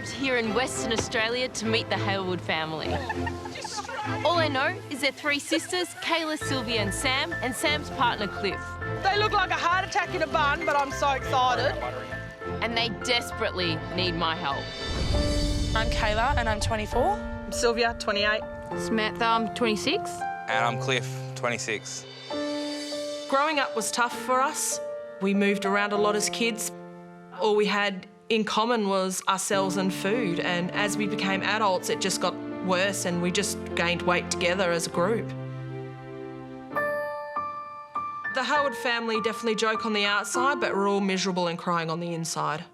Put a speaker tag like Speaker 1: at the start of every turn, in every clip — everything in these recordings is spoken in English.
Speaker 1: arrived here in Western Australia to meet the Halewood family. All I know is they're three sisters, Kayla, Sylvia and Sam's partner, Cliff.
Speaker 2: They look like a heart attack in a bun, but I'm so excited.
Speaker 1: And they desperately need my help.
Speaker 3: I'm Kayla and I'm 24.
Speaker 2: I'm Sylvia, 28.
Speaker 1: Samantha, I'm 26.
Speaker 4: And I'm Cliff, 26.
Speaker 2: Growing up was tough for us. We moved around a lot as kids. All we had in common was ourselves and food, and as we became adults, it just got worse and we just gained weight together as a group. The Halewood family definitely joke on the outside, but we're all miserable and crying on the inside.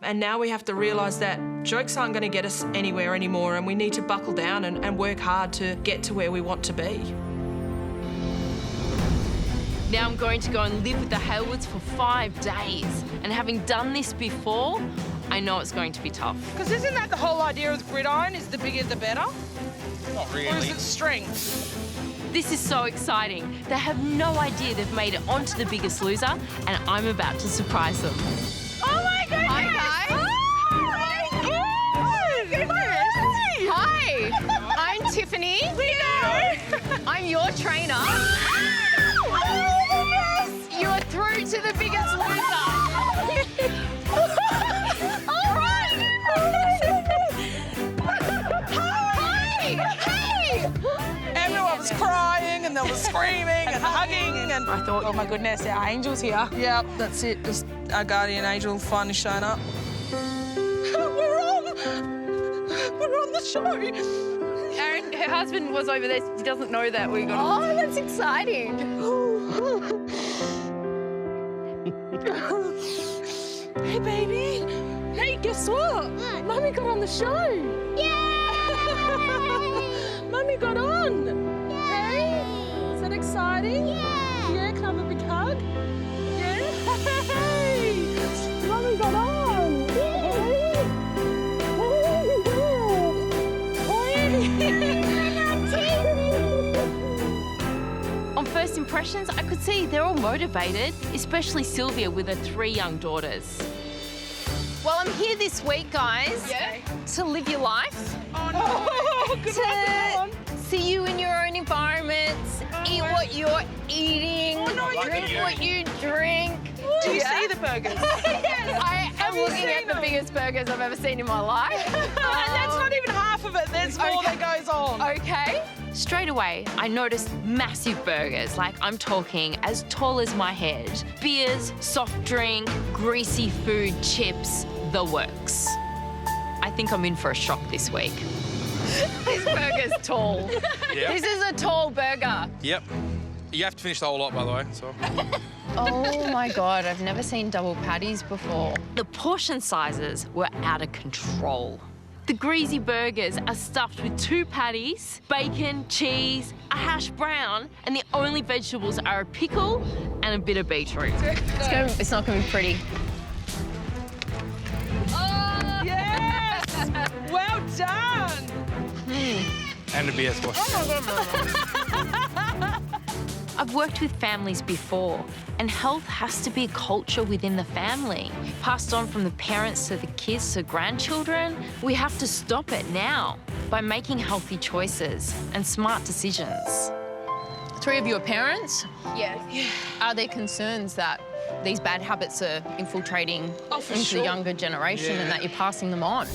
Speaker 2: And now we have to realise that jokes aren't going to get us anywhere anymore, and we need to buckle down and work hard to get to where we want to be.
Speaker 1: Now I'm going to go and live with the Halewoods for 5 days. And having done this before, I know it's going to be tough.
Speaker 2: Because isn't that the whole idea of the gridiron, is the bigger the better?
Speaker 4: Not really.
Speaker 2: Or is it strength?
Speaker 1: This is so exciting. They have no idea they've made it onto The Biggest Loser, and I'm about to surprise them.
Speaker 2: Oh my goodness!
Speaker 5: Hi, guys.
Speaker 2: Oh my goodness!
Speaker 5: Hi, I'm Tiffany.
Speaker 2: We know!
Speaker 5: I'm your trainer. You are through to The Biggest Loser. All right. Hey!
Speaker 2: Everyone was crying and they were screaming and hugging, and I thought, oh my goodness, our angel's here. Yep, that's it. Just our guardian angel finally shown up. We're on the show.
Speaker 5: Her husband was over there. He doesn't know that we're gonna. Oh, that's exciting.
Speaker 2: Hey, baby. Hey, guess what? Mummy got on the show. Yay! Mummy got on. Yay! Hey, is that exciting? Yeah. Yeah, can I have a big hug? Yeah. Hey! Mummy got on. Yay!
Speaker 1: On first impressions, I could see they're all motivated, especially Sylvia with her 3 young daughters.
Speaker 5: Well, I'm here this week, guys.
Speaker 2: Yeah.
Speaker 5: To live your life.
Speaker 2: Oh, no. Good one, good one.
Speaker 5: See you in your own environments. Eat what you're eating.
Speaker 2: Oh, no,
Speaker 5: drink what you drink.
Speaker 2: Do you see the burgers? Yes.
Speaker 5: I am
Speaker 2: you
Speaker 5: looking
Speaker 2: seen
Speaker 5: at the
Speaker 2: them?
Speaker 5: biggest burgers I've ever seen in my life.
Speaker 2: And that's not even half of it. There's more
Speaker 5: Okay.
Speaker 2: that goes on.
Speaker 5: Okay.
Speaker 1: Straight away, I noticed massive burgers, like I'm talking as tall as my head. Beers, soft drink, greasy food, chips, the works. I think I'm in for a shock this week.
Speaker 5: This burger's tall.
Speaker 4: Yeah.
Speaker 5: This is a tall burger.
Speaker 4: Yep. You have to finish the whole lot, by the way, so.
Speaker 5: Oh my God, I've never seen double patties before.
Speaker 1: The portion sizes were out of control. The greasy burgers are stuffed with 2 patties, bacon, cheese, a hash brown, and the only vegetables are a pickle and a bit of beetroot.
Speaker 5: It's not going to be pretty.
Speaker 2: Yes! Well done!
Speaker 4: And a beer squash.
Speaker 1: I've worked with families before, and health has to be a culture within the family, passed on from the parents to the kids to grandchildren. We have to stop it now by making healthy choices and smart decisions.
Speaker 5: 3 of you are parents? Yeah. Are there concerns that these bad habits are infiltrating into
Speaker 2: sure.
Speaker 5: the younger generation and that you're passing them on?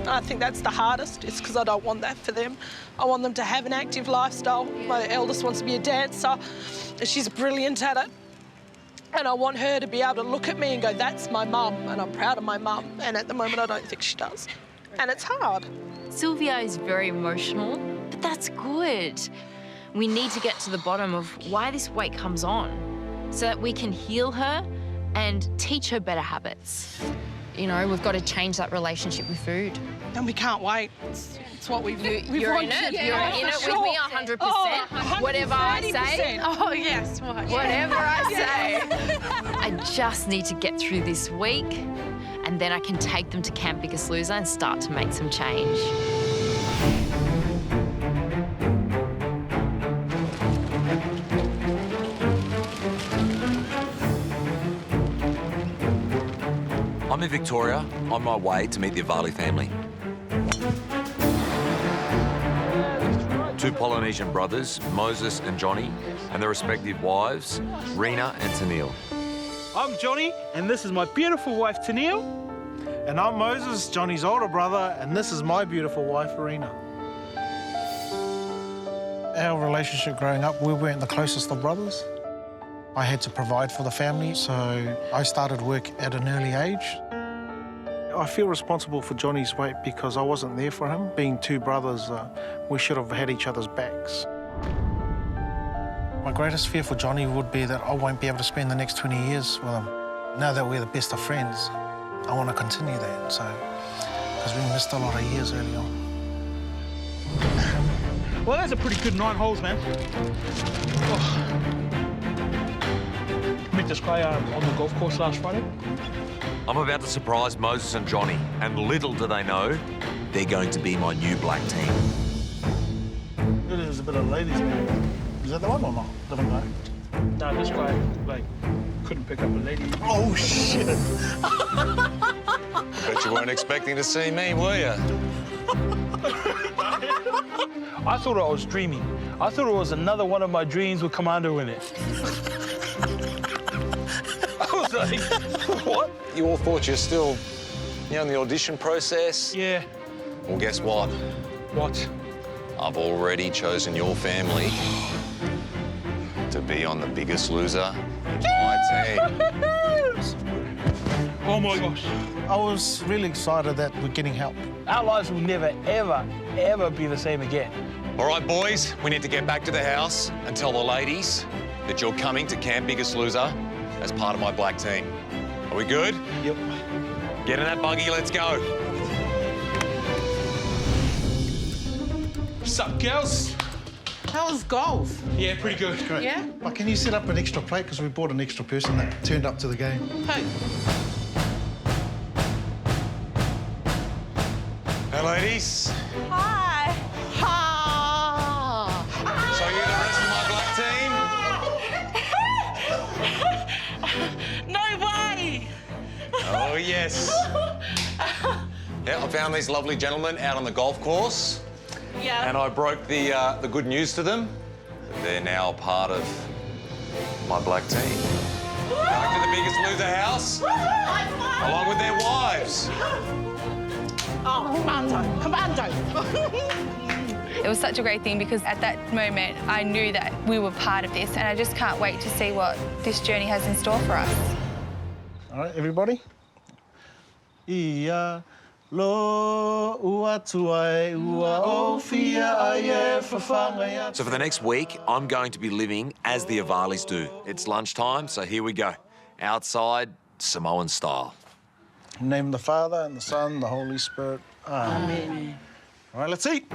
Speaker 2: I think that's the hardest. It's because I don't want that for them. I want them to have an active lifestyle. My eldest wants to be a dancer, and she's brilliant at it. And I want her to be able to look at me and go, that's my mum, and I'm proud of my mum. And at the moment, I don't think she does. And it's hard.
Speaker 1: Sylvia is very emotional, but that's good. We need to get to the bottom of why this weight comes on so that we can heal her and teach her better habits.
Speaker 5: You know, we've got to change that relationship with food.
Speaker 2: And we can't wait. It's what we've
Speaker 5: You're in
Speaker 2: wanted.
Speaker 5: it. You're in it with me 100%.
Speaker 2: Oh,
Speaker 5: Whatever I say.
Speaker 2: 130%. Oh, yes.
Speaker 5: Whatever I say.
Speaker 1: I just need to get through this week, and then I can take them to Camp Biggest Loser and start to make some change.
Speaker 6: I'm in Victoria, on my way to meet the Avali family. Two Polynesian brothers, Moses and Johnny, and their respective wives, Rena and Tennille.
Speaker 7: I'm Johnny, and this is my beautiful wife, Tennille.
Speaker 8: And I'm Moses, Johnny's older brother, and this is my beautiful wife, Rena. Our relationship growing up, we weren't the closest of brothers. I had to provide for the family, so I started work at an early age. I feel responsible for Johnny's weight because I wasn't there for him. Being two brothers, we should have had each other's backs. My greatest fear for Johnny would be that I won't be able to spend the next 20 years with him. Now that we're the best of friends, I want to continue that, so, because we missed a lot of years early on.
Speaker 7: Well, that's a pretty good 9 holes, man. Oh. Met this guy on the golf course last Friday.
Speaker 6: I'm about to surprise Moses and Johnny, and little do they know, they're going to be my new black team.
Speaker 8: There's a bit of ladies there. Is that the one or not? Don't know.
Speaker 7: No, this guy, like, couldn't pick up a lady.
Speaker 8: Oh, shit.
Speaker 9: Bet you weren't expecting to see me, were you?
Speaker 7: I thought I was dreaming. I thought it was another one of my dreams with Commando in it. I was like, what?
Speaker 9: You all thought you're still, in the audition process?
Speaker 7: Yeah.
Speaker 9: Well, guess what?
Speaker 7: What?
Speaker 9: I've already chosen your family to be on The Biggest Loser, my team.
Speaker 7: Oh, my gosh.
Speaker 8: I was really excited that we're getting help.
Speaker 7: Our lives will never, ever, ever be the same again.
Speaker 9: All right, boys, we need to get back to the house and tell the ladies that you're coming to Camp Biggest Loser as part of my black team. Are we good?
Speaker 7: Yep.
Speaker 9: Get in that buggy, let's go.
Speaker 7: What's up, girls?
Speaker 10: How was golf?
Speaker 7: Yeah, pretty good.
Speaker 8: Great.
Speaker 10: Yeah?
Speaker 8: But can you set up an extra plate? Because we brought an extra person that turned up to the game.
Speaker 10: Hey.
Speaker 9: Hey, ladies.
Speaker 10: Hi. Ha.
Speaker 9: So you're the rest of my black team?
Speaker 10: No way.
Speaker 9: Oh, yes. Yeah, I found these lovely gentlemen out on the golf course.
Speaker 10: Yeah.
Speaker 9: And I broke the good news to them. They're now part of my black team. Going to the Biggest Loser house, along with their wives.
Speaker 10: Oh, Commando.
Speaker 11: It was such a great thing because at that moment I knew that we were part of this, and I just can't wait to see what this journey has in store for us.
Speaker 8: All right, everybody. Ia lo ua tuai ua o fia aie whawhanga.
Speaker 6: So for the next week, I'm going to be living as the Avalis do. It's lunchtime, so here we go. Outside, Samoan style.
Speaker 8: In the name of the Father, and the Son, and the Holy Spirit. Amen. All right, let's eat.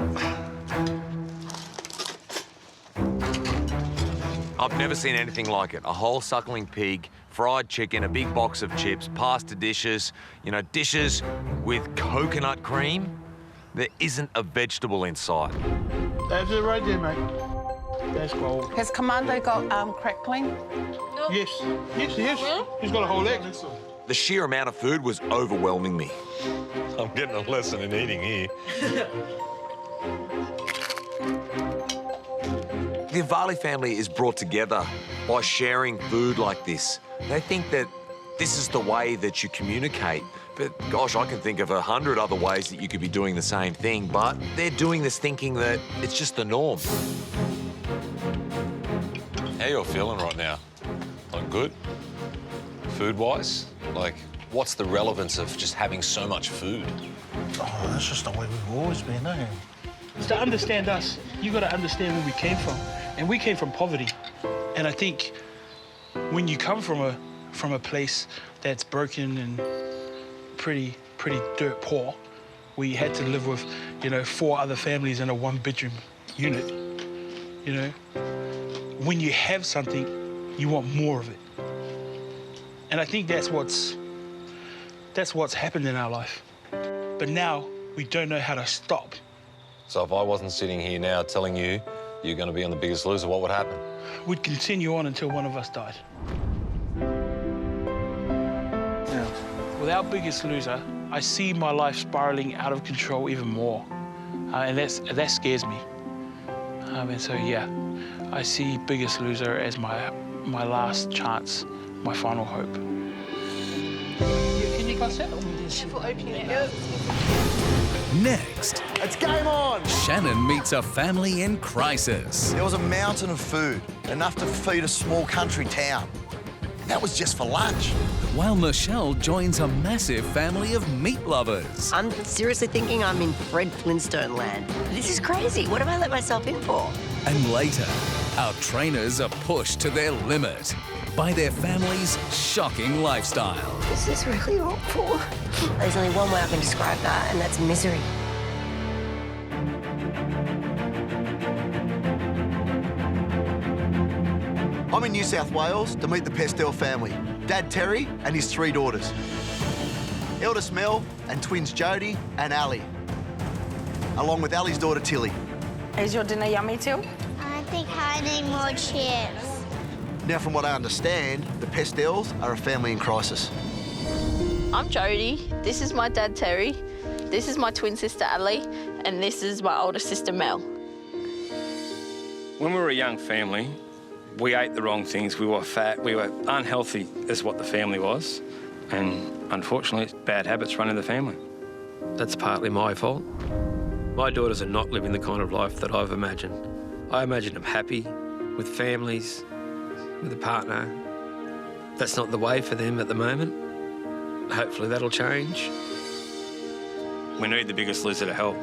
Speaker 6: I've never seen anything like it. A whole suckling pig, fried chicken, a big box of chips, pasta dishes, dishes with coconut cream. There isn't a vegetable inside.
Speaker 8: That's it right there, mate. That's gold.
Speaker 10: Has Commando got crackling?
Speaker 7: No. Yes. Yes. He's got a whole leg.
Speaker 6: The sheer amount of food was overwhelming me.
Speaker 9: I'm getting a lesson in eating here.
Speaker 6: The Avali family is brought together by sharing food like this. They think that this is the way that you communicate. But gosh, I can think of 100 other ways that you could be doing the same thing, but they're doing this thinking that it's just the norm.
Speaker 9: How you all feeling right now? Like good? Food-wise? Like, what's the relevance of just having so much food?
Speaker 8: Oh, that's just the way we've always been, eh?
Speaker 7: To understand us, you got to understand where we came from. And we came from poverty. And I think when you come from a place that's broken and pretty dirt poor, where you had to live with, 4 other families in a 1-bedroom unit, when you have something, you want more of it. And I think that's what's happened in our life. But now we don't know how to stop.
Speaker 9: So if I wasn't sitting here now telling you you're going to be on The Biggest Loser, what would happen?
Speaker 7: We'd continue on until one of us died.
Speaker 8: Yeah.
Speaker 7: Without Biggest Loser, I see my life spiraling out of control even more. And that scares me. And so, yeah, I see Biggest Loser as my last chance, my final hope. Can you pass that?
Speaker 12: Next,
Speaker 13: it's game on!
Speaker 12: Shannan meets a family in crisis.
Speaker 13: There was a mountain of food, enough to feed a small country town. That was just for lunch.
Speaker 12: While Michelle joins a massive family of meat lovers.
Speaker 14: I'm seriously thinking I'm in Fred Flintstone land. This is crazy. What have I let myself in for?
Speaker 12: And later, our trainers are pushed to their limit by their family's shocking lifestyle.
Speaker 14: This is really awful. There's only one way I can describe that, and that's misery.
Speaker 13: I'm in New South Wales to meet the Pestel family. Dad Terry and his 3 daughters. Eldest Mel and twins Jodie and Ali. Along with Ali's daughter Tilly.
Speaker 10: Is your dinner yummy, Till?
Speaker 15: I think I need more chips.
Speaker 13: Now, from what I understand, the Pestels are a family in crisis.
Speaker 16: I'm Jodie. This is my dad, Terry. This is my twin sister, Ali. And this is my older sister, Mel.
Speaker 17: When we were a young family, we ate the wrong things. We were fat. We were unhealthy is what the family was. And unfortunately, bad habits run in the family.
Speaker 18: That's partly my fault. My daughters are not living the kind of life that I've imagined. I imagine them happy, with families, with a partner. That's not the way for them at the moment. Hopefully that'll change.
Speaker 17: We need the Biggest Loser to help.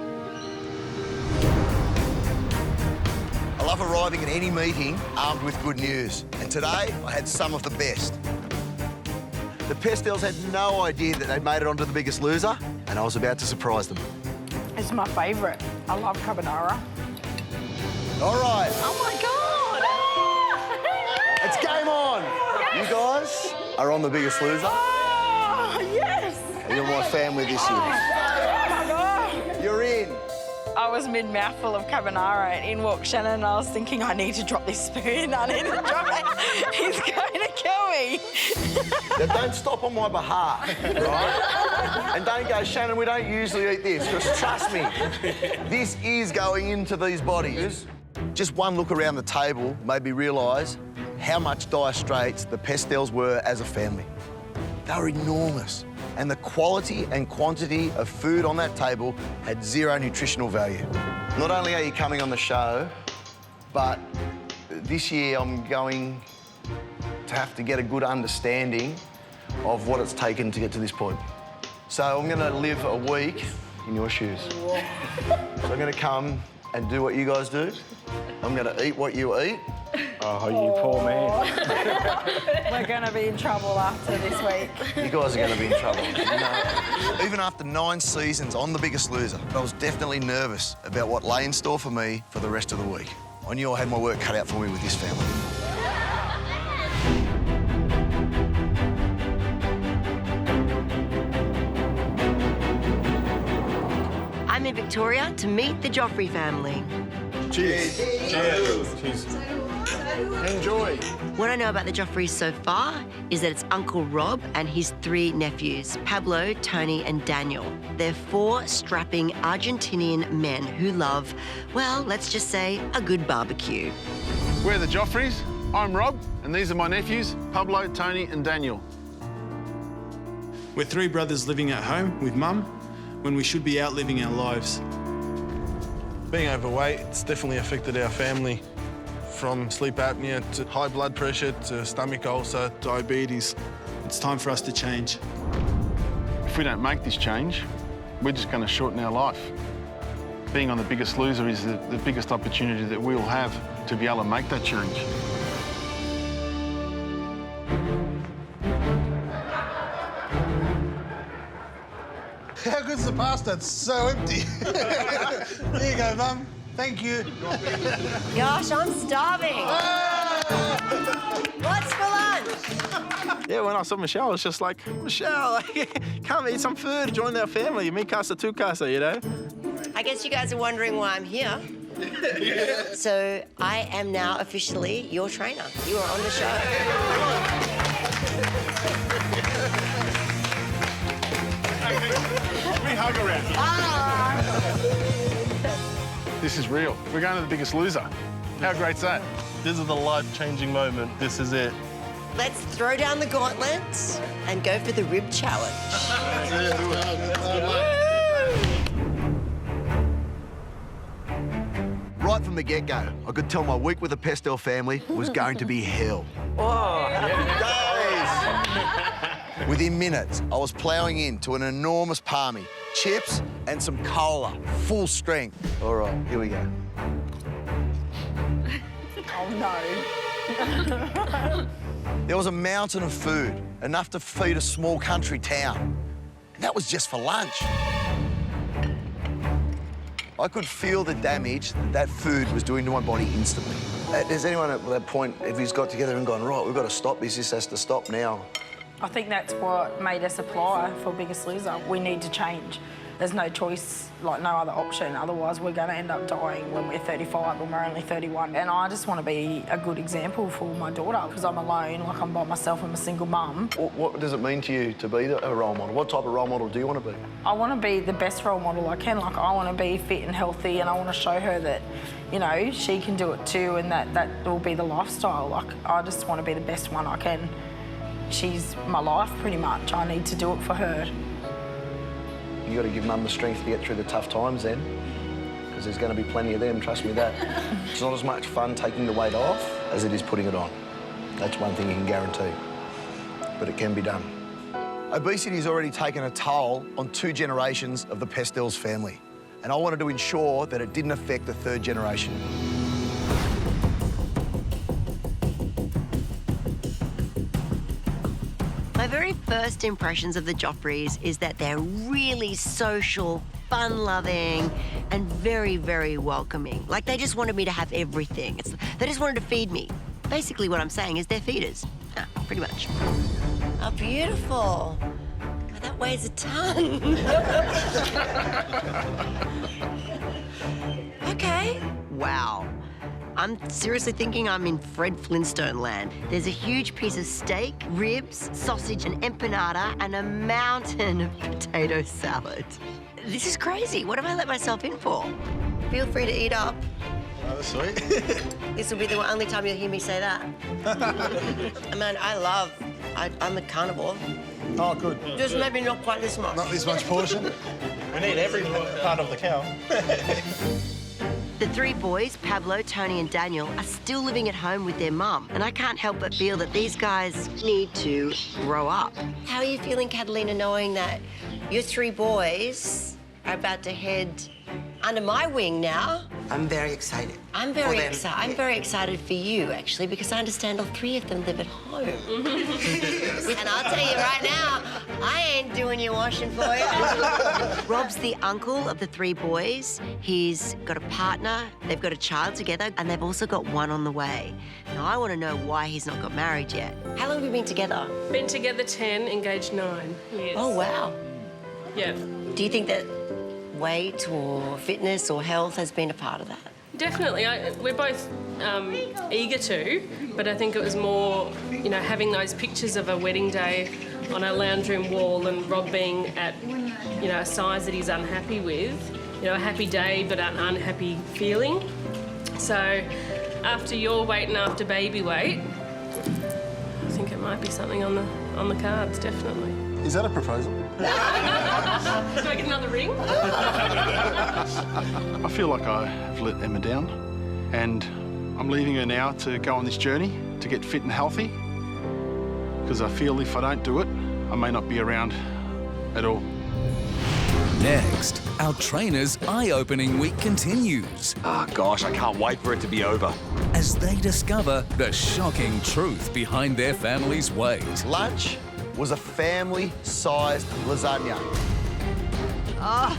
Speaker 13: I love arriving at any meeting armed with good news. And today, I had some of the best. The Pestels had no idea that they'd made it onto the Biggest Loser, and I was about to surprise them.
Speaker 10: It's my favourite. I love carbonara.
Speaker 13: All right.
Speaker 10: Oh, my God!
Speaker 13: It's game on! Yes. You guys are on the Biggest Loser.
Speaker 10: Oh, yes!
Speaker 13: You're my family this year.
Speaker 10: Oh, my God!
Speaker 13: You're in.
Speaker 10: I was mid-mouthful of carbonara and in walked Shannan and I was thinking, I need to drop this spoon. I need to drop it. He's going to kill me.
Speaker 13: Now, don't stop on my behalf, right? And don't go, Shannan, we don't usually eat this, because trust me, this is going into these bodies. Just one look around the table made me realise how much dire straits the Pestels were as a family. They were enormous. And the quality and quantity of food on that table had zero nutritional value. Not only are you coming on the show, but this year I'm going to have to get a good understanding of what it's taken to get to this point. So I'm going to live a week in your shoes. So I'm going to come and do what you guys do. I'm going to eat what you eat.
Speaker 7: Oh, you poor man.
Speaker 10: We're going to be in trouble after this week.
Speaker 13: You guys are going to be in trouble. You know, even after 9 seasons on The Biggest Loser, I was definitely nervous about what lay in store for me for the rest of the week. I knew I had my work cut out for me with this family.
Speaker 14: I'm in Victoria to meet the Joffrey family.
Speaker 13: Cheers. Cheers. Cheers. Enjoy.
Speaker 14: What I know about the Joffreys so far is that it's Uncle Rob and his 3 nephews, Pablo, Tony and Daniel. They're 4 strapping Argentinian men who love, well, let's just say, a good barbecue.
Speaker 19: We're the Joffreys. I'm Rob, and these are my nephews, Pablo, Tony and Daniel.
Speaker 20: We're 3 brothers living at home with Mum when we should be out living our lives.
Speaker 21: Being overweight, it's definitely affected our family. From sleep apnea to high blood pressure to stomach ulcer,
Speaker 20: diabetes. It's time for us to change.
Speaker 19: If we don't make this change, we're just going to shorten our life. Being on The Biggest Loser is the biggest opportunity that we'll have to be able to make that change.
Speaker 22: How good's the pasta? It's so empty. There you go, Mum. Thank you.
Speaker 14: Gosh, I'm starving. What's for lunch?
Speaker 23: Yeah, when I saw Michelle, it's just like, Michelle, come eat some food, join our family. Mi casa, tu casa, you know?
Speaker 14: I guess you guys are wondering why I'm here. So I am now officially your trainer. You are on the show.
Speaker 19: We hug around here. This is real. We're going to the Biggest Loser. How great's that?
Speaker 22: This is the life-changing moment. This is it.
Speaker 14: Let's throw down the gauntlets and go for the rib challenge.
Speaker 13: Right from the get-go, I could tell my week with the Pestel family was going to be hell. Within minutes, I was ploughing into an enormous palmy, chips and some cola, full strength. All right, here we go.
Speaker 10: Oh, no.
Speaker 13: There was a mountain of food, enough to feed a small country town. And that was just for lunch. I could feel the damage that food was doing to my body instantly. Has anyone at that point, if he's got together and gone, right, we've got to stop this has to stop now?
Speaker 10: I think that's what made us apply for Biggest Loser. We need to change. There's no choice, like no other option. Otherwise, we're going to end up dying when we're 35 when we're only 31. And I just want to be a good example for my daughter because I'm alone, like I'm by myself, I'm a single mum.
Speaker 13: What does it mean to you to be a role model? What type of role model do you want to be?
Speaker 10: I want to be the best role model I can. Like, I want to be fit and healthy and I want to show her that, you know, she can do it too and that will be the lifestyle. Like, I just want to be the best one I can. She's my life, pretty much. I need to do it for her.
Speaker 13: You got to give Mum the strength to get through the tough times then, because there's going to be plenty of them, trust me that. It's not as much fun taking the weight off as it is putting it on. That's one thing you can guarantee, but it can be done. Obesity has already taken a toll on 2 generations of the Pestels family, and I wanted to ensure that it didn't affect the 3rd generation.
Speaker 14: My very first impressions of the Joffreys is that they're really social, fun-loving, and very, very welcoming. Like, they just wanted me to have everything. They just wanted to feed me. Basically, what I'm saying is they're feeders. Yeah, pretty much. Oh, beautiful. Oh, that weighs a ton. Okay. Wow. I'm seriously thinking I'm in Fred Flintstone land. There's a huge piece of steak, ribs, sausage, and empanada, and a mountain of potato salad. This is crazy. What have I let myself in for? Feel free to eat up.
Speaker 22: Oh, that's sweet.
Speaker 14: This will be the only time you'll hear me say that. I mean, I'm a carnivore.
Speaker 22: Oh, good.
Speaker 14: Just maybe not quite this much.
Speaker 22: Not this much portion. We need every part of the cow.
Speaker 14: The 3 boys, Pablo, Tony and Daniel, are still living at home with their mum, and I can't help but feel that these guys need to grow up. How are you feeling, Catalina, knowing that your 3 boys are about to head under my wing now?
Speaker 2: I'm very excited.
Speaker 14: I'm very excited for you, actually, because I understand all 3 of them live at home. And I'll tell you right now, I ain't doing your washing for you. Rob's the uncle of the 3 boys. He's got a partner, they've got a child together, and they've also got one on the way. Now, I want to know why he's not got married yet. How long have you been together?
Speaker 3: Been together 10, engaged 9 years.
Speaker 14: Oh, wow.
Speaker 3: Yeah.
Speaker 14: Do you think that weight or fitness or health has been a part of that?
Speaker 3: Definitely. We're both eager to, but I think it was more, you know, having those pictures of a wedding day on our lounge room wall and Rob being at, you know, a size that he's unhappy with, you know, a happy day but an unhappy feeling. So after your weight and after baby weight, I think it might be something on the cards, definitely.
Speaker 22: Is that a proposal?
Speaker 3: Do I get another ring?
Speaker 19: I feel like I have let Emma down, and I'm leaving her now to go on this journey to get fit and healthy, because I feel if I don't do it, I may not be around at all.
Speaker 12: Next, our trainer's eye-opening week continues.
Speaker 6: Ah, gosh, I can't wait for it to be over.
Speaker 12: As they discover the shocking truth behind their family's weight.
Speaker 13: Lunch was a family-sized lasagna.
Speaker 14: Ah,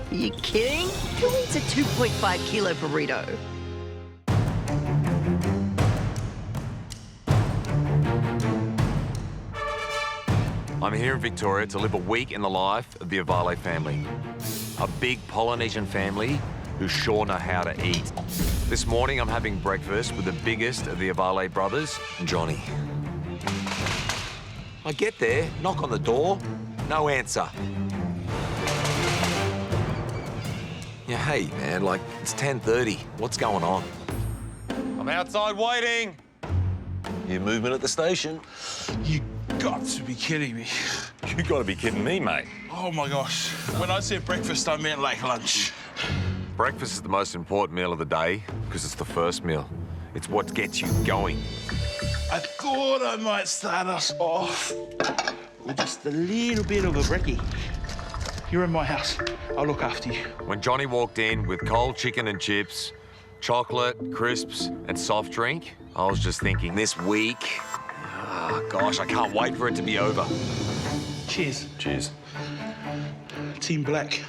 Speaker 14: are you kidding? Who eats a 2.5 kilo burrito?
Speaker 6: I'm here in Victoria to live a week in the life of the Avale family. A big Polynesian family who sure know how to eat. This morning I'm having breakfast with the biggest of the Avale brothers, Johnny. I get there, knock on the door, no answer. Yeah, hey, man, like, it's 10:30. What's going on?
Speaker 9: I'm outside waiting. New movement at the station.
Speaker 7: You got to be kidding me.
Speaker 9: You got to be kidding me, mate.
Speaker 7: Oh, my gosh. When I said breakfast, I meant like lunch.
Speaker 6: Breakfast is the most important meal of the day because it's the first meal. It's what gets you going.
Speaker 7: I thought I might start us off with just a little bit of a brekkie. You're in my house. I'll look after you.
Speaker 6: When Johnny walked in with cold chicken and chips, chocolate, crisps, and soft drink, I was just thinking, this week, gosh, I can't wait for it to be over.
Speaker 7: Cheers.
Speaker 9: Cheers.
Speaker 7: Team Black.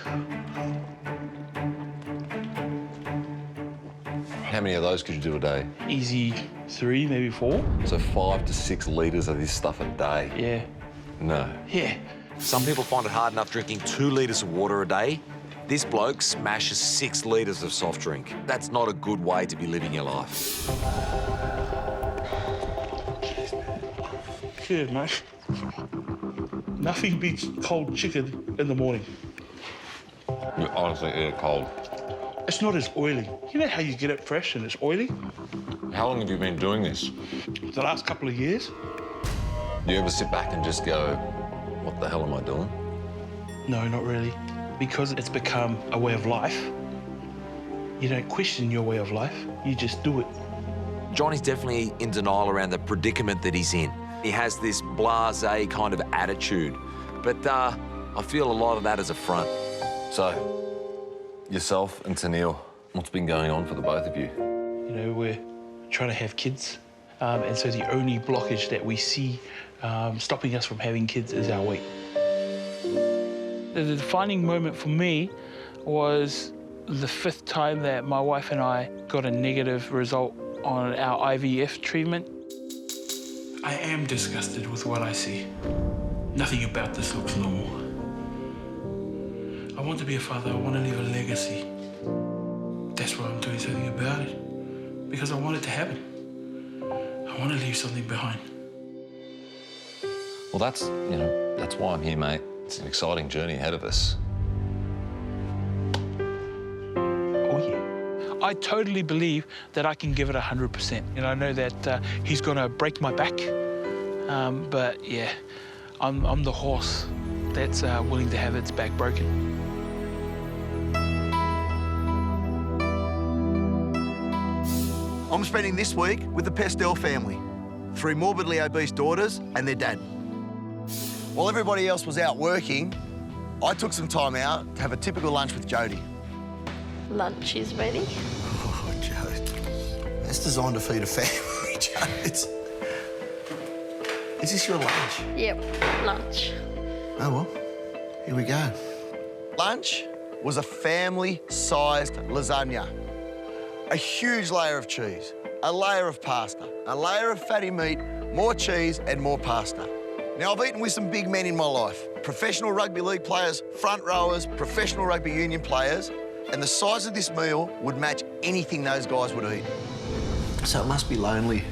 Speaker 9: How many of those could you do a day?
Speaker 7: Easy 3, maybe 4.
Speaker 9: So 5 to 6 litres of this stuff a day?
Speaker 7: Yeah.
Speaker 9: No.
Speaker 7: Yeah.
Speaker 6: Some people find it hard enough drinking 2 litres of water a day. This bloke smashes 6 litres of soft drink. That's not a good way to be living your life.
Speaker 7: Cheers, mate. Nothing beats cold chicken in the morning.
Speaker 9: You honestly eat it cold.
Speaker 7: It's not as oily. You know how you get it fresh and it's oily?
Speaker 9: How long have you been doing this?
Speaker 7: The last couple of years.
Speaker 9: Do you ever sit back and just go, what the hell am I doing?
Speaker 7: No, not really. Because it's become a way of life, you don't question your way of life, you just do it.
Speaker 6: Johnny's definitely in denial around the predicament that he's in. He has this blasé kind of attitude, but I feel a lot of that is a front.
Speaker 9: So, yourself and Tennille, what's been going on for the both of you?
Speaker 7: You know, we're trying to have kids, and so the only blockage that we see stopping us from having kids is our weight. The defining moment for me was the 5th time that my wife and I got a negative result on our IVF treatment. I am disgusted with what I see. Nothing about this looks normal. I want to be a father, I want to leave a legacy. That's why I'm doing something about it. Because I want it to happen. I want to leave something behind.
Speaker 9: Well, that's why I'm here, mate. It's an exciting journey ahead of us.
Speaker 7: Oh, yeah. I totally believe that I can give it 100%. And I know that he's going to break my back. But, yeah, I'm the horse that's willing to have its back broken.
Speaker 13: I'm spending this week with the Pestel family, 3 morbidly obese daughters and their dad. While everybody else was out working, I took some time out to have a typical lunch with Jodie.
Speaker 16: Lunch is ready.
Speaker 13: Oh, Jode. That's designed to feed a family, Jode. Is this your lunch?
Speaker 16: Yep, lunch.
Speaker 13: Oh, well, here we go. Lunch was a family-sized lasagna. A huge layer of cheese, a layer of pasta, a layer of fatty meat, more cheese and more pasta. Now, I've eaten with some big men in my life. Professional rugby league players, front rowers, professional rugby union players, and the size of this meal would match anything those guys would eat. So it must be lonely,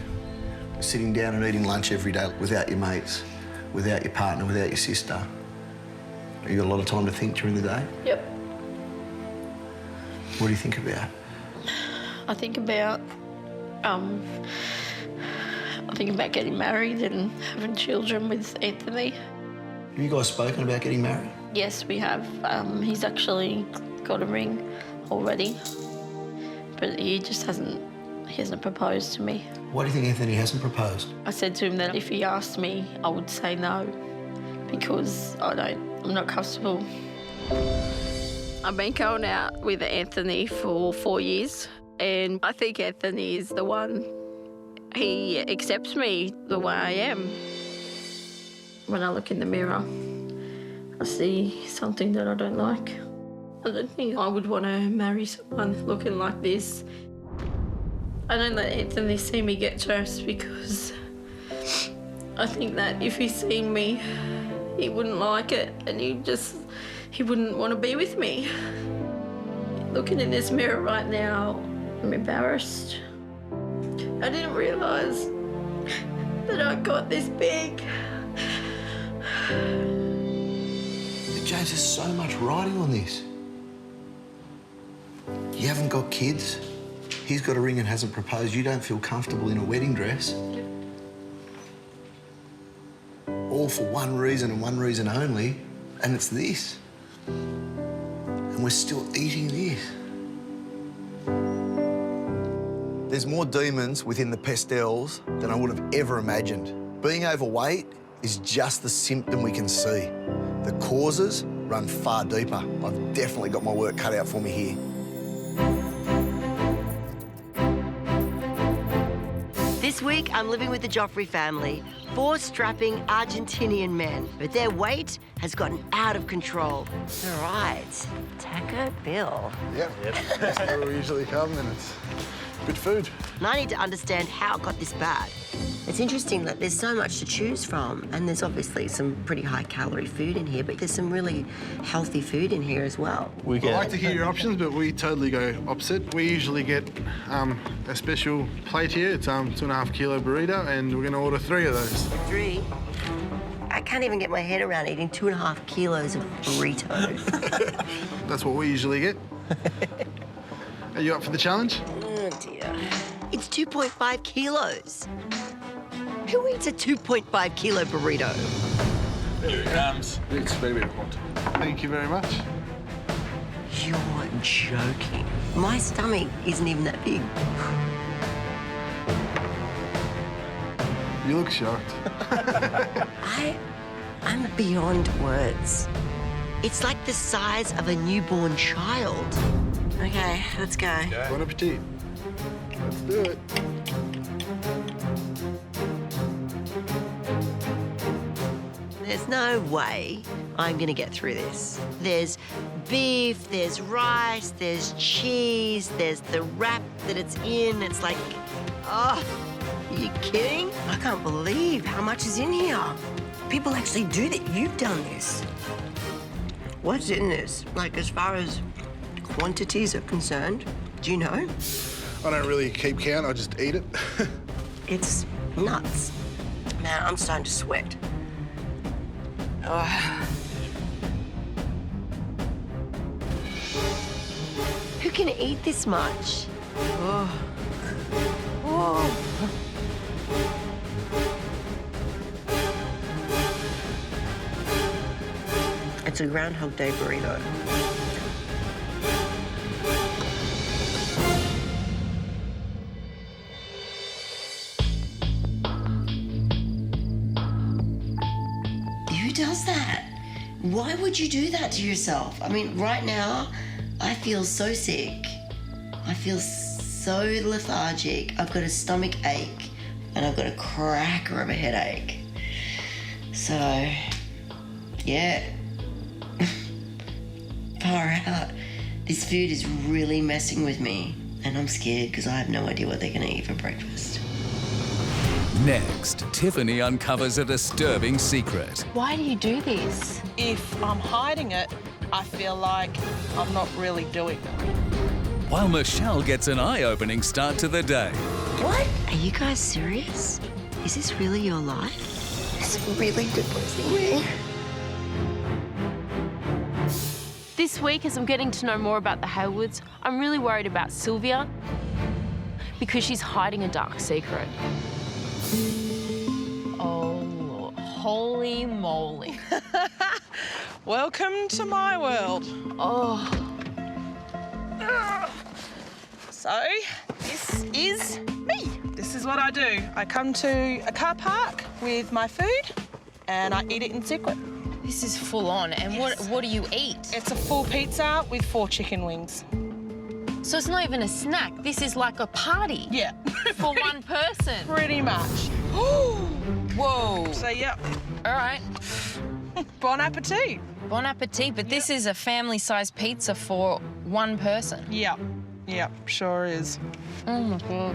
Speaker 13: sitting down and eating lunch every day without your mates, without your partner, without your sister. You got a lot of time to think during the day?
Speaker 16: Yep.
Speaker 13: What do you think about?
Speaker 16: I think about getting married and having children with Anthony.
Speaker 13: Have you guys spoken about getting married?
Speaker 16: Yes, we have. He's actually got a ring already, but he hasn't proposed to me.
Speaker 13: Why do you think Anthony hasn't proposed?
Speaker 16: I said to him that if he asked me, I would say no, because I'm not comfortable. I've been going out with Anthony for 4 years, and I think Anthony is the one. He accepts me the way I am. When I look in the mirror, I see something that I don't like. I don't think I would want to marry someone looking like this. I don't let Anthony see me get dressed because I think that if he seen me, he wouldn't like it and he wouldn't want to be with me. Looking in this mirror right now, I'm embarrassed. I didn't realise that I got this big.
Speaker 13: James, there's so much writing on this. You haven't got kids. He's got a ring and hasn't proposed. You don't feel comfortable in a wedding dress. All for one reason and one reason only, and it's this. And we're still eating this. There's more demons within the pastels than I would have ever imagined. Being overweight is just the symptom we can see. The causes run far deeper. I've definitely got my work cut out for me here.
Speaker 14: This week, I'm living with the Joffrey family, 4 strapping Argentinian men, but their weight has gotten out of control. All right, Taco Bill.
Speaker 21: Yep. That's where we usually come, and it's good food.
Speaker 14: And I need to understand how it got this bad. It's interesting that there's so much to choose from, and there's obviously some pretty high-calorie food in here, but there's some really healthy food in here as well.
Speaker 19: I like to hear your options, but we totally go opposite. We usually get a special plate here. It's 2.5 kilo burrito, and we're going to order 3 of those.
Speaker 14: 3? I can't even get my head around eating 2.5 kilos of burrito.
Speaker 19: That's what we usually get. Are you up for the challenge?
Speaker 14: Oh, dear. It's 2.5 kilos. Who eats a 2.5 kilo burrito?
Speaker 19: Here it comes. It's very hot. Thank you very much.
Speaker 14: You're joking. My stomach isn't even that big.
Speaker 19: You look shocked.
Speaker 14: I'm beyond words. It's like the size of a newborn child. Okay, let's go.
Speaker 19: Bon appetit. Let's do it.
Speaker 14: There's no way I'm gonna get through this. There's beef, there's rice, there's cheese, there's the wrap that it's in. It's like, oh, are you kidding? I can't believe how much is in here. People actually do that. You've done this. What's in this? Like, as far as quantities are concerned, do you know?
Speaker 21: I don't really keep count, I just eat it.
Speaker 14: It's nuts. Man, I'm starting to sweat. Oh. Who can eat this much? Oh. Oh. It's a Groundhog Day burrito. Who does that? Why would you do that to yourself? I mean, right now, I feel so sick. I feel so lethargic. I've got a stomach ache and I've got a cracker of a headache. So, yeah. Far out. This food is really messing with me, and I'm scared because I have no idea what they're going to eat for breakfast.
Speaker 12: Next, Tiffiny uncovers a disturbing secret.
Speaker 1: Why do you do this?
Speaker 10: If I'm hiding it, I feel like I'm not really doing it.
Speaker 12: While Michelle gets an eye-opening start to the day.
Speaker 14: What? Are you guys serious? Is this really your life? It's really depressing me.
Speaker 1: This week, as I'm getting to know more about the Haywoods, I'm really worried about Sylvia because she's hiding a dark secret. Oh, holy moly.
Speaker 10: Welcome to my world.
Speaker 1: Oh.
Speaker 10: So, this is me. This is what I do. I come to a car park with my food and I eat it in secret.
Speaker 1: This is full on. And
Speaker 10: yes.
Speaker 1: what do you eat?
Speaker 10: It's a full pizza with 4 chicken wings.
Speaker 1: So it's not even a snack. This is like a party.
Speaker 10: Yeah.
Speaker 1: For one person.
Speaker 10: Pretty much.
Speaker 1: Whoa.
Speaker 10: So, yep.
Speaker 1: All right.
Speaker 10: Bon appetit.
Speaker 1: Bon appetit, but this is a family-sized pizza for one person.
Speaker 10: Yep. Yep, sure is.
Speaker 1: Oh, my God.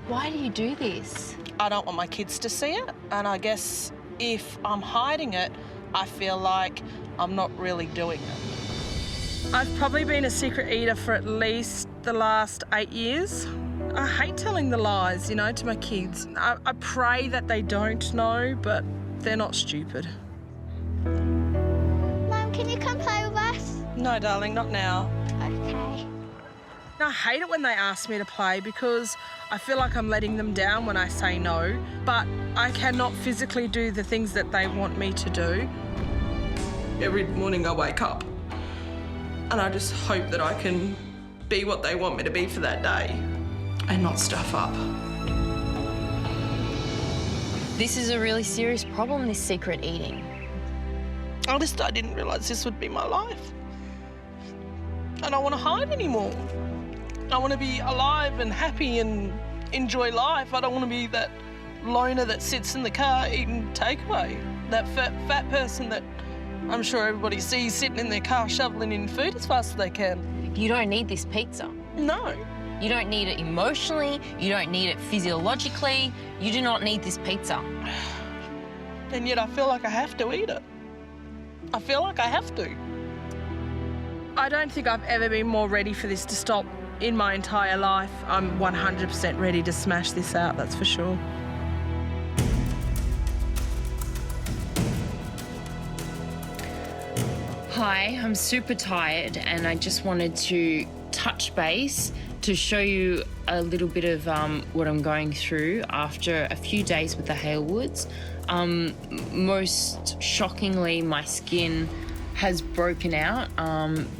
Speaker 1: Why do you do this?
Speaker 10: I don't want my kids to see it, and I guess if I'm hiding it, I feel like I'm not really doing it. I've probably been a secret eater for at least the last 8 years.
Speaker 2: I hate telling the lies, you know, to my kids. I pray that they don't know, but they're not stupid.
Speaker 15: Mum, can you come play with us?
Speaker 2: No, darling, not now.
Speaker 15: Okay.
Speaker 2: I hate it when they ask me to play because I feel like I'm letting them down when I say no, but I cannot physically do the things that they want me to do. Every morning I wake up and I just hope that I can be what they want me to be for that day and not stuff up.
Speaker 1: This is a really serious problem, this secret eating.
Speaker 2: I didn't realise this would be my life. I don't want to hide anymore. I want to be alive and happy and enjoy life. I don't want to be that loner that sits in the car eating takeaway. That fat person that I'm sure everybody sees sitting in their car shoveling in food as fast as they can.
Speaker 1: You don't need this pizza.
Speaker 2: No.
Speaker 1: You don't need it emotionally. You don't need it physiologically. You do not need this pizza.
Speaker 2: And yet I feel like I have to eat it. I feel like I have to. I don't think I've ever been more ready for this to stop in my entire life. I'm 100% ready to smash this out, that's for sure.
Speaker 1: Hi, I'm super tired and I just wanted to touch base to show you a little bit of what I'm going through after a few days with the Halewoods. Most shockingly, my skin has broken out.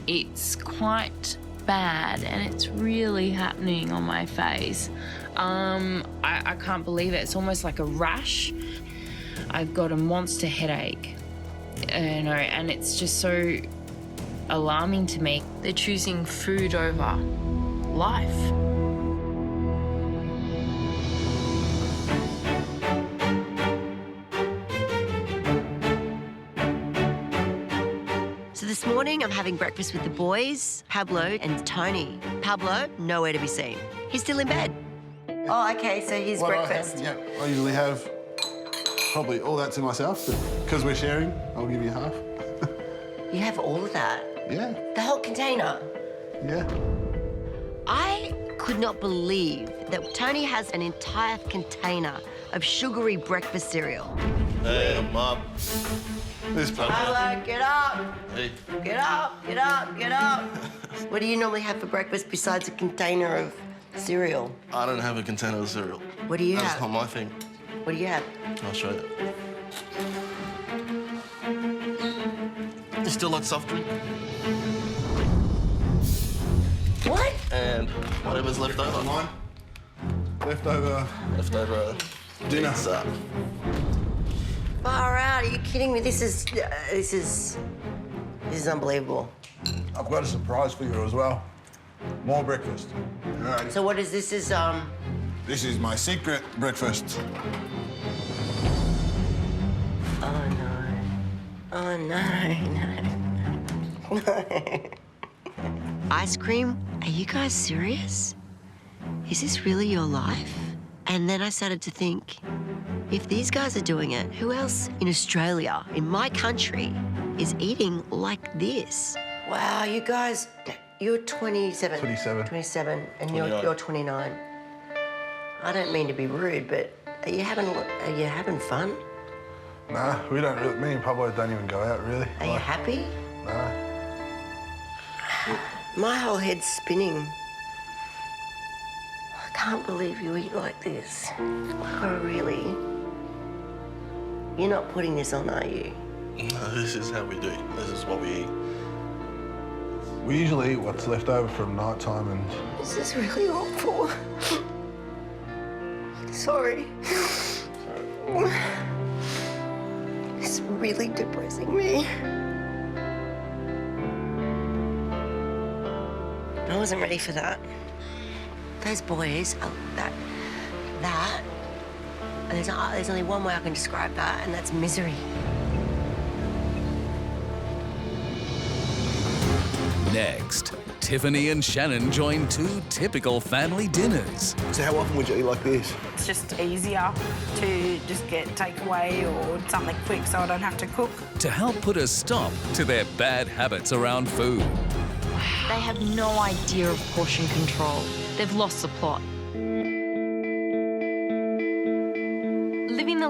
Speaker 1: It's quite bad and it's really happening on my face. I can't believe it. It's almost like a rash. I've got a monster headache, you know, and it's just so alarming to me. They're choosing food over life.
Speaker 14: So this morning I'm having breakfast with the boys, Pablo and Tony. Pablo, nowhere to be seen. He's still in bed. Oh, okay, so he's breakfast.
Speaker 21: I usually have probably all that to myself, but because we're sharing, I'll give you half.
Speaker 14: You have all of that?
Speaker 21: Yeah.
Speaker 14: The whole container?
Speaker 21: Yeah.
Speaker 14: I could not believe that Tony has an entire container of sugary breakfast cereal.
Speaker 13: Hey, Mum. This
Speaker 14: Pablo, get up.
Speaker 13: Hey.
Speaker 14: Get up, get up, get up. What do you normally have for breakfast besides a container of cereal?
Speaker 13: I don't have a container of cereal.
Speaker 14: What do you have?
Speaker 13: That's not my thing.
Speaker 14: What do you have?
Speaker 13: I'll show you. You still like soft drink?
Speaker 14: What?
Speaker 13: And whatever's left over.
Speaker 21: Mine. Leftover
Speaker 13: dinner.
Speaker 14: Far out, are you kidding me? This is unbelievable.
Speaker 21: I've got a surprise for you as well. More breakfast. All right.
Speaker 14: So what is this?
Speaker 21: This is my secret breakfast.
Speaker 14: Oh no. Oh no, no. Ice cream? Are you guys serious? Is this really your life? And then I started to think, if these guys are doing it, who else in Australia, in my country, is eating like this? Wow, you guys, you're 27.
Speaker 21: 27.
Speaker 14: 27, and you're 29. I don't mean to be rude, but are you having fun?
Speaker 21: Nah, we don't really. Me and Pablo don't even go out, really.
Speaker 14: Are you happy?
Speaker 21: Nah.
Speaker 14: My whole head's spinning. I can't believe you eat like this. Oh, really? You're not putting this on, are you?
Speaker 13: No, this is how we do. This is what we eat.
Speaker 21: We usually eat what's left over from night time and...
Speaker 14: This is really awful. Sorry. It's really depressing me. I wasn't ready for that. Those boys, there's only one way I can describe that, and that's misery.
Speaker 12: Next, Tiffiny and Shannan join two typical family dinners.
Speaker 13: So how often would you eat like this?
Speaker 10: It's just easier to just get takeaway or something quick so I don't have to cook.
Speaker 12: To help put a stop to their bad habits around food.
Speaker 1: They have no idea of portion control. They've lost the plot.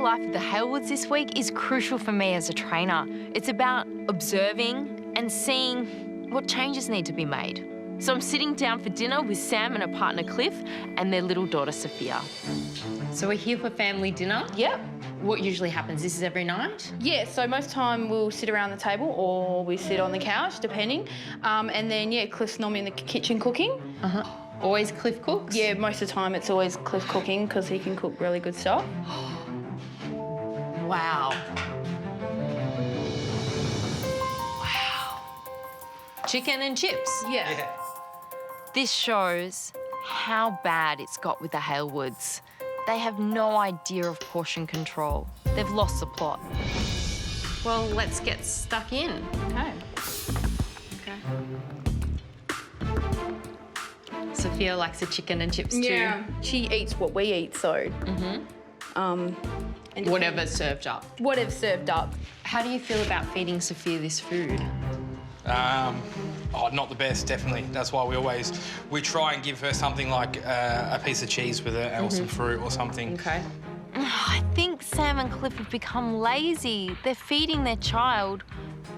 Speaker 1: life of the Haywoods this week is crucial for me as a trainer. It's about observing and seeing what changes need to be made. So I'm sitting down for dinner with Sam and her partner Cliff and their little daughter Sophia. So we're here for family dinner?
Speaker 4: Yep.
Speaker 1: What usually happens? This is every night?
Speaker 4: Yeah, so most time we'll sit around the table or we sit on the couch, depending. And then, yeah, Cliff's normally in the kitchen cooking.
Speaker 1: Always Cliff cooks?
Speaker 4: Yeah, most of the time it's always Cliff cooking because he can cook really good stuff.
Speaker 1: Wow. Wow. Chicken and chips?
Speaker 4: Yeah.
Speaker 1: This shows how bad it's got with the Halewoods. They have no idea of portion control. They've lost the plot. Well, let's get stuck in.
Speaker 4: Okay.
Speaker 1: Sophia likes the chicken and chips too.
Speaker 4: Yeah, she eats what we eat, so. And
Speaker 1: whatever's served up.
Speaker 4: Whatever's served up.
Speaker 1: How do you feel about feeding Sophia this food?
Speaker 17: Not the best, definitely. That's why we try and give her something like a piece of cheese with it or some fruit or something.
Speaker 1: Okay. I think Sam and Cliff have become lazy. They're feeding their child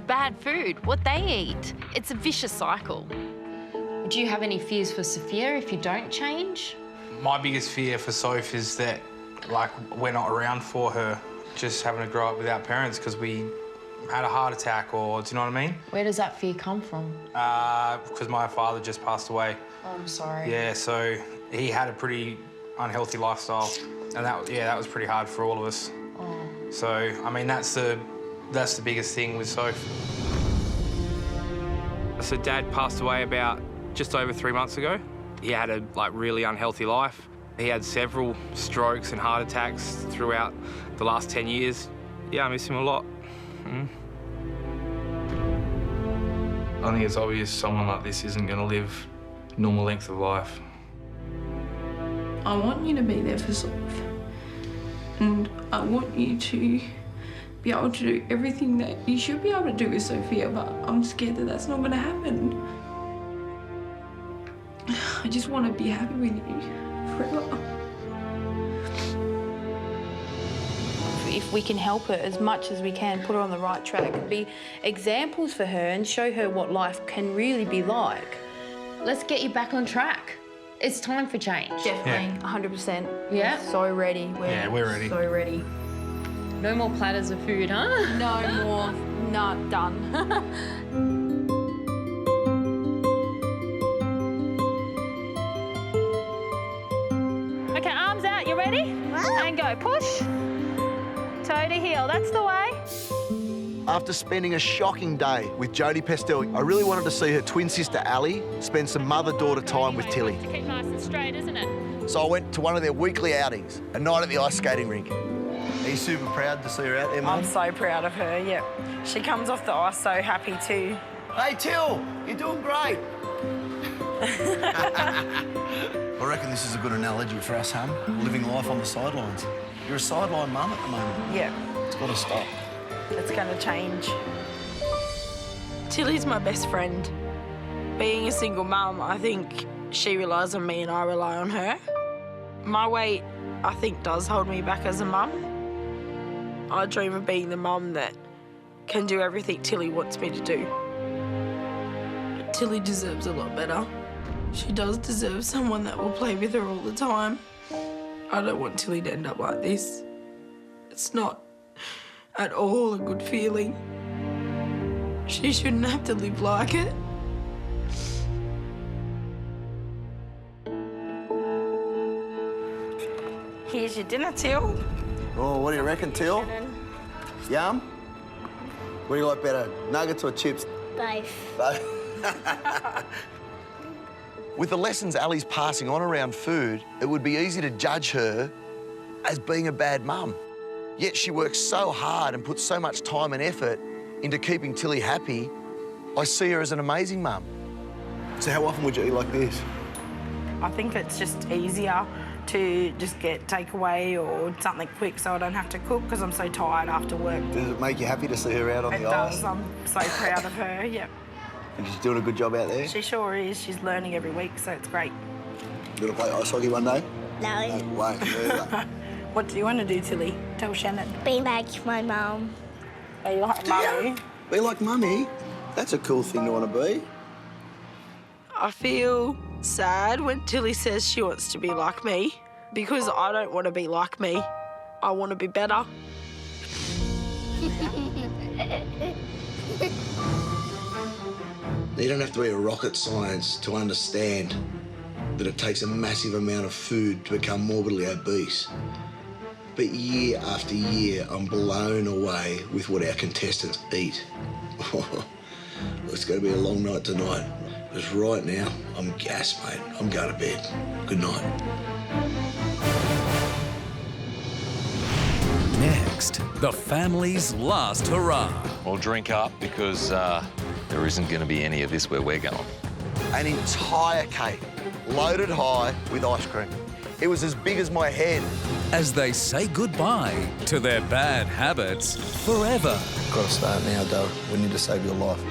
Speaker 1: bad food, what they eat. It's a vicious cycle. Do you have any fears for Sophia if you don't change?
Speaker 17: My biggest fear for Soph is that, like, we're not around for her, just having to grow up without parents because we had a heart attack or, do you know what I mean?
Speaker 1: Where does that fear come from?
Speaker 17: Because my father just passed away.
Speaker 1: Oh, I'm sorry.
Speaker 17: Yeah, so he had a pretty unhealthy lifestyle, and that was pretty hard for all of us.
Speaker 1: Oh.
Speaker 17: So, I mean, that's the biggest thing with Soph. So Dad passed away about just over 3 months ago. He had a really unhealthy life. He had several strokes and heart attacks throughout the last 10 years. Yeah, I miss him a lot. I think it's obvious someone like this isn't going to live a normal length of life.
Speaker 16: I want you to be there for Soph. And I want you to be able to do everything that you should be able to do with Sophia, but I'm scared that that's not going to happen. I just want to be happy with you forever.
Speaker 4: If we can help her as much as we can, put her on the right track, and be examples for her and show her what life can really be like.
Speaker 1: Let's get you back on track. It's time for change.
Speaker 4: Definitely, 100%.
Speaker 1: Yeah?
Speaker 4: We're so ready.
Speaker 17: We're ready.
Speaker 4: So ready.
Speaker 1: No more platters of food, huh?
Speaker 4: No more. Not done. Okay, arms out, you ready? And go, push. Toe to heel, that's the way.
Speaker 13: After spending a shocking day with Jodie Pestel, I really wanted to see her twin sister Ali spend some mother-daughter time with Tilly.
Speaker 4: To keep nice and straight, isn't it?
Speaker 13: So I went to one of their weekly outings, a night at the ice skating rink. Are you super proud to see her out there, Mum?
Speaker 10: I'm so proud of her, yep. She comes off the ice so happy too.
Speaker 13: Hey, Till, you're doing great. I reckon this is a good analogy for us, hon, living life on the sidelines. You're a sideline mum at the moment.
Speaker 10: Yeah.
Speaker 13: It's got to stop.
Speaker 10: It's going to change. Tilly's my best friend. Being a single mum, I think she relies on me and I rely on her. My weight, I think, does hold me back as a mum. I dream of being the mum that can do everything Tilly wants me to do. But Tilly deserves a lot better. She does deserve someone that will play with her all the time. I don't want Tilly to end up like this. It's not at all a good feeling. She shouldn't have to live like it. Here's your dinner, Till.
Speaker 13: Oh, what do you reckon, Till? Yum? What do you like better, nuggets or chips?
Speaker 15: Both.
Speaker 13: With the lessons Ali's passing on around food, it would be easy to judge her as being a bad mum. Yet she works so hard and puts so much time and effort into keeping Tilly happy. I see her as an amazing mum. So how often would you eat like this?
Speaker 10: I think it's just easier to just get takeaway or something quick so I don't have to cook because I'm so tired after work.
Speaker 13: Does it make you happy to see her out on the ice?
Speaker 10: It does. I'm so proud of her, yep.
Speaker 13: And she's doing a good job out there?
Speaker 10: She sure is. She's learning every week, so it's great.
Speaker 13: You want to play ice hockey one day?
Speaker 15: No.
Speaker 13: No way, neither.
Speaker 10: What do you want to do, Tilly? Tell Shannon.
Speaker 15: Be like my mum.
Speaker 10: Are you like Mummy?
Speaker 5: Be like Mummy? That's a cool thing to want to be.
Speaker 10: I feel sad when Tilly says she wants to be like me because I don't want to be like me. I want to be better.
Speaker 5: You don't have to be a rocket science to understand that it takes a massive amount of food to become morbidly obese. But year after year, I'm blown away with what our contestants eat. It's going to be a long night tonight. Because right now, I'm gassed, mate. I'm going to bed. Good night.
Speaker 12: Next, the family's last hurrah.
Speaker 9: Well, drink up because there isn't going to be any of this where we're going.
Speaker 13: An entire cake, loaded high with ice cream. It was as big as my head.
Speaker 12: As they say goodbye to their bad habits forever.
Speaker 5: Got to start now, Doug. We need to save your life.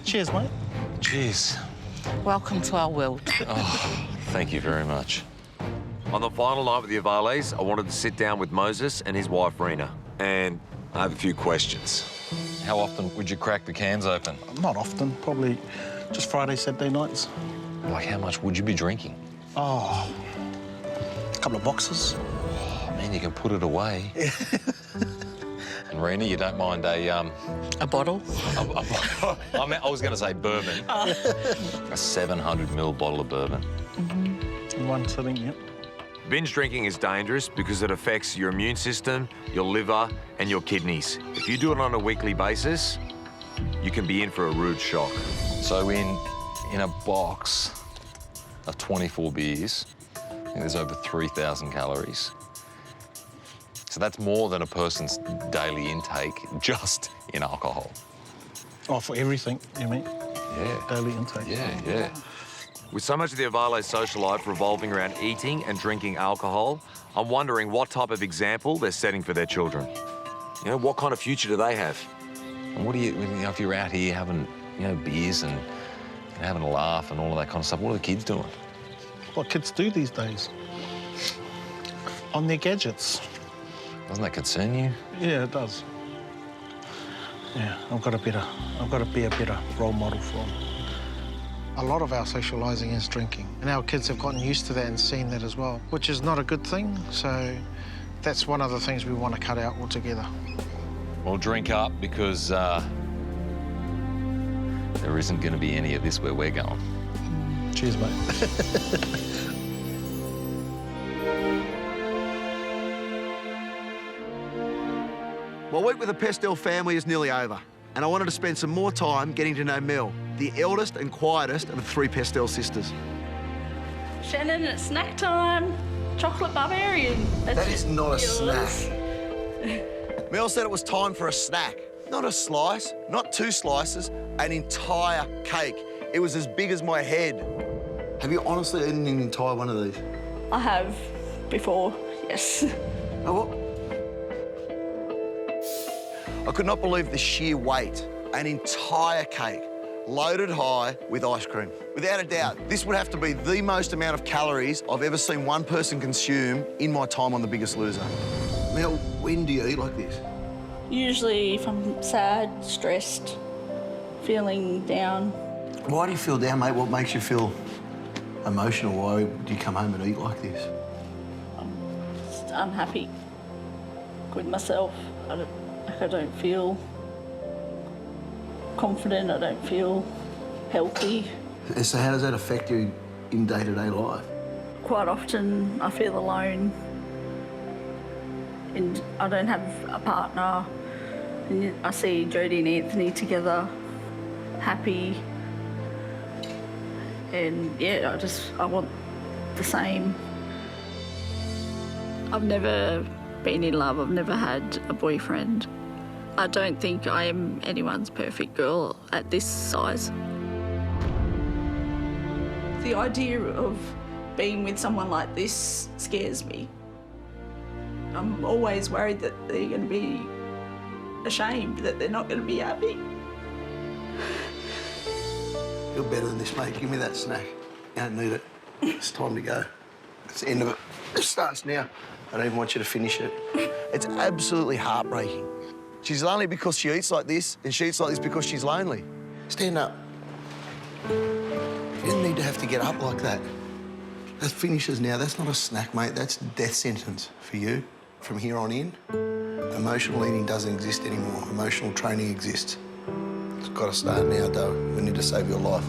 Speaker 7: Cheers, mate.
Speaker 9: Cheers.
Speaker 2: Welcome to our world.
Speaker 9: Oh, thank you very much.
Speaker 6: On the final night with the Avales, I wanted to sit down with Moses and his wife, Rena. And I have a few questions.
Speaker 9: How often would you crack the cans open?
Speaker 7: Not often, probably just Friday, Saturday nights.
Speaker 9: Like how much would you be drinking?
Speaker 7: Oh, a couple of boxes.
Speaker 9: Oh, man, you can put it away. And Rena, you don't mind a
Speaker 2: bottle?
Speaker 9: I was going to say bourbon. A 700ml bottle of bourbon.
Speaker 7: In one sitting, yep.
Speaker 6: Binge drinking is dangerous because it affects your immune system, your liver, and your kidneys. If you do it on a weekly basis, you can be in for a rude shock.
Speaker 9: So in a box of 24 beers, I think there's over 3,000 calories. So that's more than a person's daily intake just in alcohol.
Speaker 7: Oh, for everything, you mean?
Speaker 9: Yeah.
Speaker 7: Daily intake.
Speaker 9: Yeah.
Speaker 6: With so much of the Avales social life revolving around eating and drinking alcohol, I'm wondering what type of example they're setting for their children. You know, what kind of future do they have?
Speaker 9: And what do you know, if you're out here having, beers and having a laugh and all of that kind of stuff, what are the kids doing?
Speaker 7: What kids do these days? On their gadgets.
Speaker 9: Doesn't that concern you?
Speaker 7: Yeah, it does. Yeah, I've got to be a better role model for them. A lot of our socialising is drinking, and our kids have gotten used to that and seen that as well, which is not a good thing, so that's one of the things we want to cut out altogether.
Speaker 9: Well, drink up because there isn't going to be any of this where we're going.
Speaker 7: Cheers, mate.
Speaker 13: My week with the Pestel family is nearly over, and I wanted to spend some more time getting to know Mel, the eldest and quietest of the three Pestel sisters.
Speaker 16: Shannon, it's snack time. Chocolate barbarian.
Speaker 13: That is not a snack. Mel said it was time for a snack. Not a slice, not two slices, an entire cake. It was as big as my head. Have you honestly eaten an entire one of these?
Speaker 16: I have before, yes.
Speaker 13: Oh, what? I could not believe the sheer weight. An entire cake, loaded high with ice cream. Without a doubt, this would have to be the most amount of calories I've ever seen one person consume in my time on The Biggest Loser. Mel, when do you eat like this?
Speaker 16: Usually if I'm sad, stressed, feeling down.
Speaker 5: Why do you feel down, mate? What makes you feel emotional? Why do you come home and eat like this?
Speaker 16: I'm just unhappy with myself. I don't feel confident, I don't feel healthy.
Speaker 5: So how does that affect you in day-to-day life?
Speaker 16: Quite often I feel alone and I don't have a partner. And I see Jodie and Anthony together, happy. And yeah, I want the same. I've never been in love, I've never had a boyfriend. I don't think I am anyone's perfect girl at this size. The idea of being with someone like this scares me. I'm always worried that they're going to be ashamed, that they're not going to be happy.
Speaker 5: You're better than this, mate. Give me that snack. You don't need it. It's time to go. It's the end of it. It starts now. I don't even want you to finish it.
Speaker 13: It's absolutely heartbreaking. She's lonely because she eats like this, and she eats like this because she's lonely.
Speaker 5: Stand up. You didn't need to have to get up like that. That finishes now. That's not a snack, mate. That's a death sentence for you. From here on in, emotional eating doesn't exist anymore. Emotional training exists. It's got to start now, though. We need to save your life.